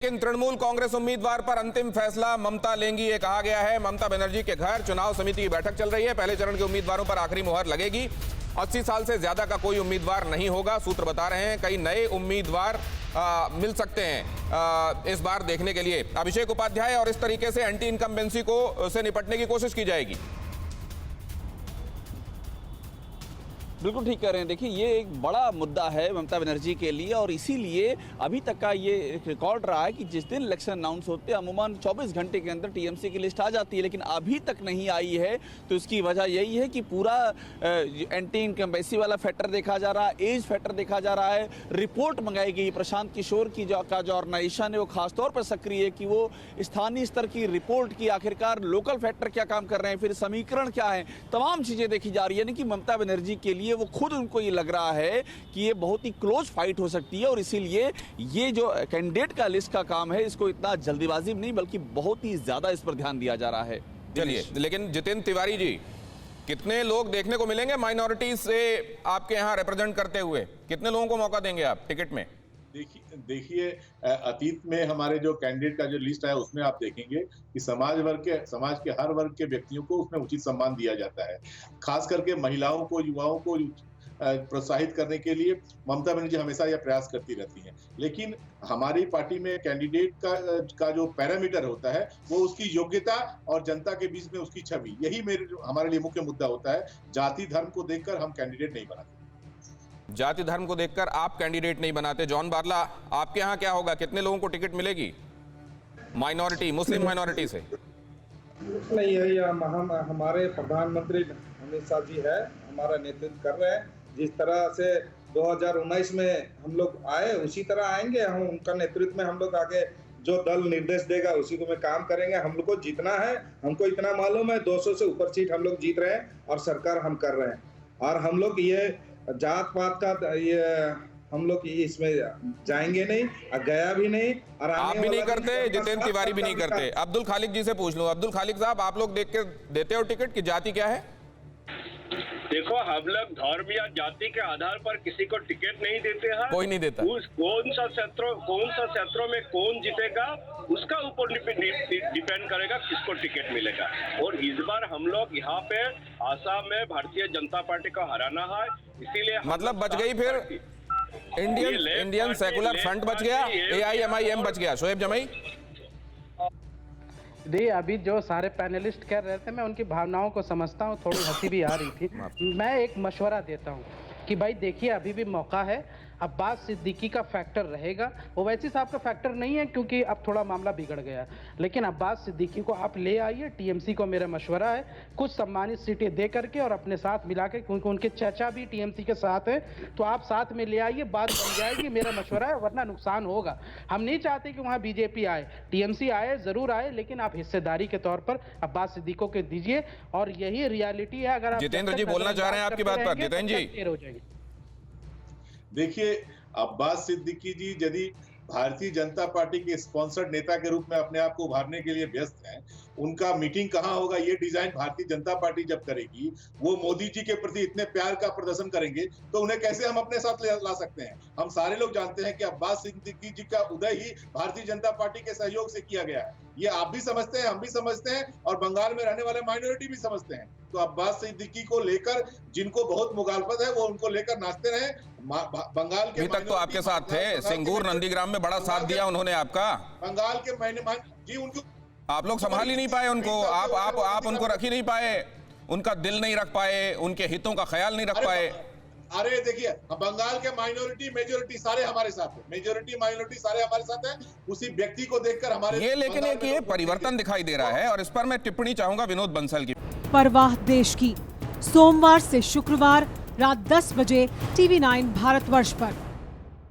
लेकिन तृणमूल कांग्रेस उम्मीदवार पर अंतिम फैसला ममता लेंगी, ये कहा गया है। ममता बनर्जी के घर चुनाव समिति की बैठक चल रही है। पहले चरण के उम्मीदवारों पर आखिरी मुहर लगेगी। 80 साल से ज्यादा का कोई उम्मीदवार नहीं होगा। सूत्र बता रहे हैं कई नए उम्मीदवार मिल सकते हैं इस बार देखने के लिए। अभिषेक उपाध्याय और इस तरीके से एंटी इनकम्बेंसी से निपटने की कोशिश की जाएगी। बिल्कुल ठीक कह रहे हैं। देखिए, ये एक बड़ा मुद्दा है ममता बनर्जी के लिए और इसीलिए अभी तक का ये रिकॉर्ड रहा है कि जिस दिन इलेक्शन अनाउंस होते हैं अमूमन 24 घंटे के अंदर टीएमसी की लिस्ट आ जाती है, लेकिन अभी तक नहीं आई है। तो इसकी वजह यही है कि पूरा एंटी इनकम्बेंसी वाला फैक्टर देखा जा रहा है, एज फैक्टर देखा जा रहा है। रिपोर्ट मंगाई गई प्रशांत किशोर की जो ऑर्गेनाइजेशन है वो खासतौर पर सक्रिय है कि वो स्थानीय स्तर की रिपोर्ट की आखिरकार लोकल फैक्टर क्या काम कर रहे हैं, फिर समीकरण क्या है, तमाम चीजें देखी जा रही है। कि ममता बनर्जी के लिए वो खुद उनको ये लग रहा है कि ये बहुत ही क्लोज फाइट हो सकती है और इसीलिए ये जो कैंडिडेट का लिस्ट का काम है इसको इतना जल्दीबाजी में नहीं बल्कि बहुत ही ज्यादा इस पर ध्यान दिया जा रहा है। चलिए, लेकिन जितेंद्र तिवारी जी, कितने लोग देखने को मिलेंगे माइनॉरिटी से आपके यहाँ रिप्रेजेंट करते हुए? कितने लोगों को मौका देंगे आप टिकट में? देखिए अतीत में हमारे जो कैंडिडेट का जो लिस्ट है उसमें आप देखेंगे कि समाज के हर वर्ग के व्यक्तियों को उसमें उचित सम्मान दिया जाता है। खास करके महिलाओं को, युवाओं को प्रोत्साहित करने के लिए ममता बनर्जी हमेशा यह प्रयास करती रहती हैं। लेकिन हमारी पार्टी में कैंडिडेट का जो पैरामीटर होता है वो उसकी योग्यता और जनता के बीच में उसकी छवि, यही हमारे लिए मुख्य मुद्दा होता है। जाति धर्म को देखकर हम कैंडिडेट नहीं बनाते। जाति धर्म को देखकर आप कैंडिडेट नहीं बनाते। जॉन बारला, आपके यहाँ क्या होगा? कितने लोगों को टिकट मिलेगी माइनॉरिटी, मुस्लिम माइनॉरिटी से? नहीं, यही हमारे प्रधानमंत्री अमित शाह जी है, हमारा नेतृत्व कर रहे हैं। जिस तरह से 2019 में हम लोग आए उसी तरह आएंगे। हम उनका नेतृत्व में हम लोग आगे जो दल निर्देश देगा उसी को में काम करेंगे। हम लोग को जीतना है, हमको इतना मालूम है 200 से ऊपर सीट हम लोग जीत रहे हैं और सरकार हम कर रहे हैं। और हम लोग ये जात पात का ये हम लोग इसमें जाएंगे नहीं, गया भी नहीं। और आप भी नहीं करते, जितेंद्र तिवारी भी नहीं करते। अब्दुल खालिक जी से पूछ लूं। अब्दुल खालिक साहब, आप लोग देख के देते हो टिकट की जाति क्या है? देखो, हम लोग धर्म या जाति के आधार पर किसी को टिकट नहीं देते हैं। कोई नहीं देता। कौन सा क्षेत्रों में कौन जीतेगा उसका ऊपर डिपेंड करेगा किसको टिकट मिलेगा। और इस बार हम लोग यहाँ पे आसाम में भारतीय जनता पार्टी को हराना है, इसीलिए मतलब बच गई फिर इंडियन सेकुलर फ्रंट बच गया, AIMIM बच गया। शोएब जमई, देखिए, अभी जो सारे पैनलिस्ट कह रहे थे मैं उनकी भावनाओं को समझता हूँ, थोड़ी हंसी भी आ रही थी। मैं एक मशवरा देता हूँ कि भाई देखिए, अभी भी मौका है। अब्बास सिद्दीकी का फैक्टर रहेगा। ओवैसी साहब का फैक्टर नहीं है क्योंकि अब थोड़ा मामला बिगड़ गया, लेकिन अब्बास सिद्दीकी को आप ले आइए। टीएमसी को मेरा मशवरा है कुछ सम्मानित सीटें दे करके और अपने साथ मिला के, क्योंकि उनके चाचा भी टीएमसी के साथ है, तो आप साथ में ले आइए, बात बन जाएगी। मेरा मशवरा है, वरना नुकसान होगा। हम नहीं चाहते कि वहाँ बीजेपी आए, टीएमसी आए, जरूर आए, लेकिन आप हिस्सेदारी के तौर पर अब्बास सिद्दीकी को दीजिए। और यही रियलिटी है। अगर जितेंद्र जी बोलना चाह रहे हैं आपकी बात पर। जितेंद्र जी, हो जाएगी। देखिए, अब्बास सिद्दीकी जी यदि भारतीय जनता पार्टी के स्पॉन्सर्ड नेता के रूप में अपने आप को उभारने के लिए व्यस्त हैं, उनका मीटिंग कहाँ होगा ये डिजाइन भारतीय जनता पार्टी जब करेगी, वो मोदी जी के प्रति इतने प्यार का प्रदर्शन करेंगे तो उन्हें कैसे हम अपने साथ ला सकते हैं? हम सारे लोग जानते हैं कि अब्बास सिद्दीकी जी का उदय ही भारतीय जनता पार्टी के सहयोग से किया गया है। ये आप भी समझते हैं, हम भी समझते हैं और बंगाल में रहने वाले माइनॉरिटी भी समझते हैं। तो अब्बास सिद्दीकी को लेकर जिनको बहुत मुखालफत है वो उनको लेकर नाचते रहे। बंगाल के तक तो आपके साथ थे, सिंगूर नंदीग्राम में बड़ा साथ दिया उन्होंने आपका। बंगाल के जी उनको आप लोग संभाल ही नहीं पाए उनको, आप उनको रख ही नहीं पाए, उनका दिल नहीं रख पाए, उनके हितों का ख्याल नहीं रख पाए। अरे देखिए, बंगाल के माइनॉरिटी मेजोरिटी सारे हमारे साथ है, मेजोरिटी माइनॉरिटी सारे हमारे साथ है। उसी व्यक्ति को देखकर हमारे ये लेकिन एक ये परिवर्तन दिखाई दे रहा है और इस पर मैं टिप्पणी चाहूंगा विनोद बंसल की। परवाह देश की, सोमवार से शुक्रवार रात 10 बजे TV9 भारतवर्ष पर।